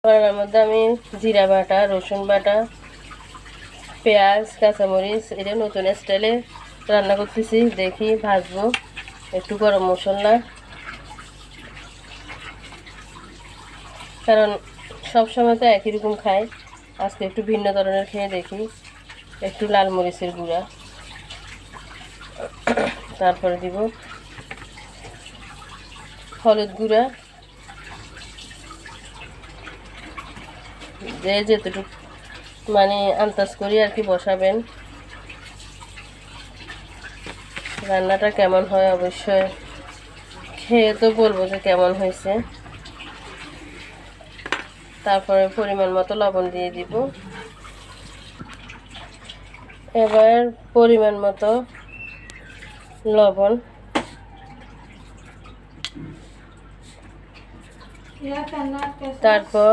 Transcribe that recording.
রান্নার মধ্যে আমি জিরা বাটা, রসুন বাটা, পেঁয়াজ, কাঁচামরিচ এটা নতুন স্টাইলে রান্না করতেছি। দেখি ভাজবো। একটু গরম মশলা, কারণ সব সময় তো একই রকম খাই, আজকে একটু ভিন্ন ধরনের খেয়ে দেখি। একটু লাল মরিচের গুঁড়া, তারপরে দিব হলুদ গুঁড়া, যেটুকু মানে আন্দাজ করি আর কি বসাবেন। রান্নাটা কেমন হয় অবশ্যই খেয়ে তো বলবো যে কেমন হয়েছে। তারপরে পরিমাণ মতো লবণ দিয়ে দিব। এবার পরিমাণ মতো লবণ, তারপর